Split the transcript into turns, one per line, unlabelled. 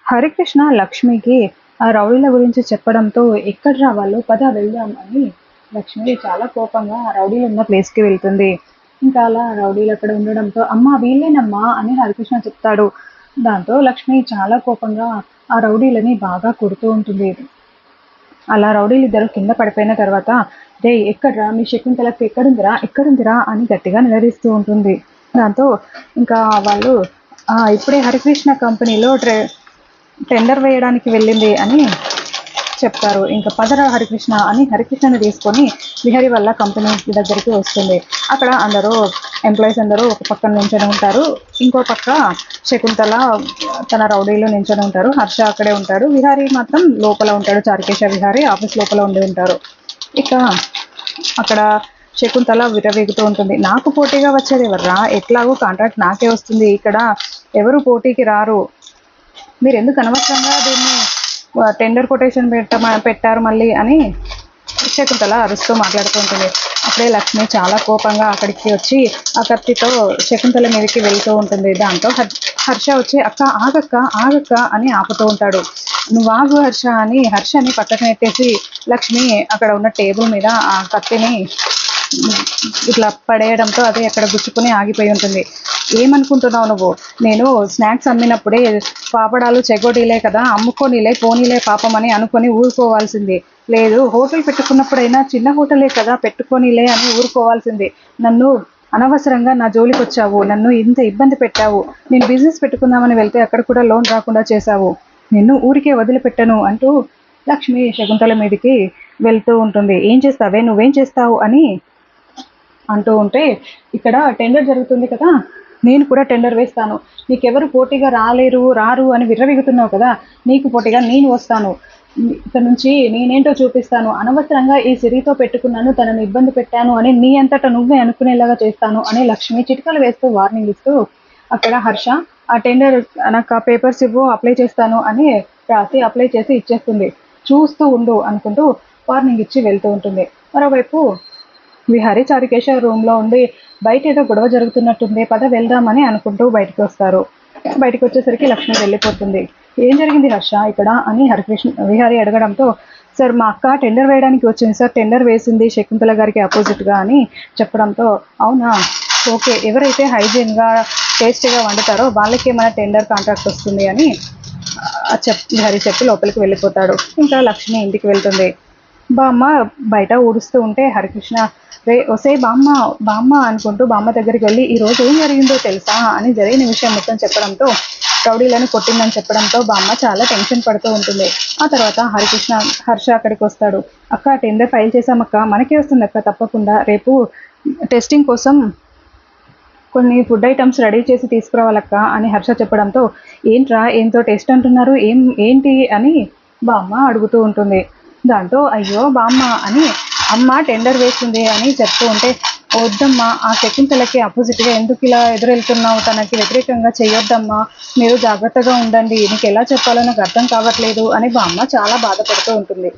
హరికృష్ణ లక్ష్మికి ఆ రౌడీల గురించి చెప్పడంతో ఎక్కడ్రా వాళ్ళు పద వెళ్దాం అని లక్ష్మి చాలా కోపంగా ఆ రౌడీలు ఉన్న ప్లేస్కి వెళ్తుంది. ఇంకా అలా రౌడీలు అక్కడ ఉండడంతో అమ్మా వీళ్ళేనమ్మా అని హరికృష్ణ చెప్తాడు. దాంతో లక్ష్మి చాలా కోపంగా ఆ రౌడీలని బాగా కొడుతూ ఉంటుంది. అలా రౌడీలు ఇద్దరు కింద పడిపోయిన తర్వాత రే ఎక్కడ్రా మీ శకుంతలకి ఎక్కడుందిరా అని గట్టిగా నిలదీస్తూ ఉంటుంది. దాంతో ఇంకా వాళ్ళు ఇప్పుడే హరికృష్ణ కంపెనీలో టెండర్ వేయడానికి వెళ్ళింది అని చెప్తారు. ఇంకా పదరా హరికృష్ణ అని హరికృష్ణని తీసుకొని విహరి వల్ల కంపెనీ దగ్గరికి వస్తుంది. అక్కడ అందరూ ఎంప్లాయీస్ అందరూ ఒక పక్కన నించొని ఉంటారు, ఇంకో పక్క శకుంతల తన రౌడీలో నించొని ఉంటారు. హర్ష అక్కడే ఉంటాడు, విహారీ మాత్రం లోపల ఉంటాడు. చారుకేశ విహారీ ఆఫీస్ లోపల ఉండి ఉంటారు. ఇక అక్కడ శకుంతల విరవీగుతూ ఉంటుంది. నాకు పోటీగా వచ్చేది ఎవర్రా, ఎట్లాగో కాంట్రాక్ట్ నాకే వస్తుంది, ఇక్కడ ఎవరు పోటీకి రారు, మీరు ఎందుకు అనవసరంగా దీన్ని టెండర్ కొటేషన్ పెట్టారు మళ్ళీ అని శకుంతల అరుస్తూ మాట్లాడుతూ ఉంటుంది. అప్పుడే లక్ష్మి చాలా కోపంగా అక్కడికి వచ్చి ఆ కత్తితో శకుంతల మీదకి వెళ్తూ ఉంటుంది. దాంతో హర్ష వచ్చి అక్క ఆగక్క అని ఆపుతూ ఉంటాడు. నువ్వు ఆగు హర్ష అని హర్షని పక్కన నెట్టేసి లక్ష్మి అక్కడ ఉన్న టేబుల్ మీద ఆ కత్తిని ఇట్లా పడేయడంతో అది అక్కడ గుచ్చుకుని ఆగిపోయి ఉంటుంది. ఏమనుకుంటున్నావు నువ్వు, నేను స్నాక్స్ అమ్మినప్పుడే పాపడాలు చెగోడీలే కదా, అమ్ముకోనీలే పోనీలే పాపం అని అనుకొని ఊరుకోవాల్సింది, లేదు హోటల్ పెట్టుకున్నప్పుడైనా చిన్న హోటలే కదా పెట్టుకోనీలే అని ఊరుకోవాల్సింది. నన్ను అనవసరంగా నా జోలికి వచ్చావు, నన్ను ఇంత ఇబ్బంది పెట్టావు, నేను బిజినెస్ పెట్టుకుందామని వెళ్తే అక్కడ కూడా లోన్ రాకుండా చేశావు, నిన్ను ఊరికే వదిలిపెట్టను అంటూ లక్ష్మి శకుంతల మీదకి వెళ్తూ ఉంటుంది. ఏం చేస్తావే, నువ్వేం చేస్తావు అని అంటూ ఉంటే ఇక్కడ టెండర్ జరుగుతుంది కదా, నేను కూడా టెండర్ వేస్తాను, నీకెవరు పోటీగా రారు అని విర్రవిగుతున్నావు కదా, నీకు పోటీగా నేను వస్తాను, ఇక్కడ నుంచి నేనేంటో చూపిస్తాను, అనవసరంగా ఈ సిరితో పెట్టుకున్నాను, తనను ఇబ్బంది పెట్టాను అని నీ అంతటా నువ్వే అనుకునేలాగా చేస్తాను అని లక్ష్మి చిటికలు వేస్తూ వార్నింగ్ ఇస్తూ అక్కడ హర్ష ఆ టెండర్ నాకు ఆ పేపర్స్ ఇవ్వు అప్లై చేస్తాను అని రాసి అప్లై చేసి ఇచ్చేస్తుంది. చూస్తూ ఉండు అనుకుంటూ వార్నింగ్ ఇచ్చి వెళ్తూ ఉంటుంది. మరోవైపు విహారీ చారుకేశ రూమ్లో ఉండి బయట ఏదో గొడవ జరుగుతున్నట్టుంది, పద వెళ్దామని అనుకుంటూ బయటకు వస్తారు. బయటకు వచ్చేసరికి లక్ష్మి వెళ్ళిపోతుంది. ఏం జరిగింది హర్ష ఇక్కడ అని విహారీ అడగడంతో సార్ మా అక్క టెండర్ వేయడానికి వచ్చింది సార్, టెండర్ వేసింది శకుంతల గారికి ఆపోజిట్గా అని చెప్పడంతో అవునా ఓకే, ఎవరైతే హైజీన్గా టేస్టీగా వండుతారో వాళ్ళకే మన టెండర్ కాంట్రాక్ట్ వస్తుంది అని విహారీ చెప్పి లోపలికి వెళ్ళిపోతాడు. ఇంకా లక్ష్మి ఇంటికి వెళ్తుంది. బామ్మ బయట ఊడుస్తూ ఉంటే హరికృష్ణ ఒసే బామ్మ అనుకుంటూ బామ్మ దగ్గరికి వెళ్ళి ఈరోజు ఏం జరిగిందో తెలుసా అని జరిగిన విషయం మొత్తం చెప్పడంతో రౌడీలను కొట్టిందని చెప్పడంతో బామ్మ చాలా టెన్షన్ పడుతూ ఉంటుంది. ఆ తర్వాత హర్ష అక్కడికి వస్తాడు. అక్క టెండర్ ఫైల్ చేసామక్క, మనకే వస్తుంది అక్క తప్పకుండా, రేపు టెస్టింగ్ కోసం కొన్ని ఫుడ్ ఐటమ్స్ రెడీ చేసి తీసుకురావాలక్క అని హర్ష చెప్పడంతో ఏంట్రా ఏంతో టేస్ట్ అంటున్నారు, ఏంటి అని బామ్మ అడుగుతూ ఉంటుంది. దాంతో అయ్యో బామ్మ అని అమ్మ టెండర్ వేస్తుంది అని చెప్తూ ఉంటే వద్దమ్మా, ఆ శకుంతలకి ఆపోజిట్గా ఎందుకు ఇలా ఎదురెళ్తున్నావు, తనకి వ్యతిరేకంగా చేయొద్దమ్మా, మీరు జాగ్రత్తగా ఉండండి, నీకు ఎలా చెప్పాలో నాకు అర్థం కావట్లేదు అని బామ్మ చాలా బాధపడుతూ ఉంటుంది.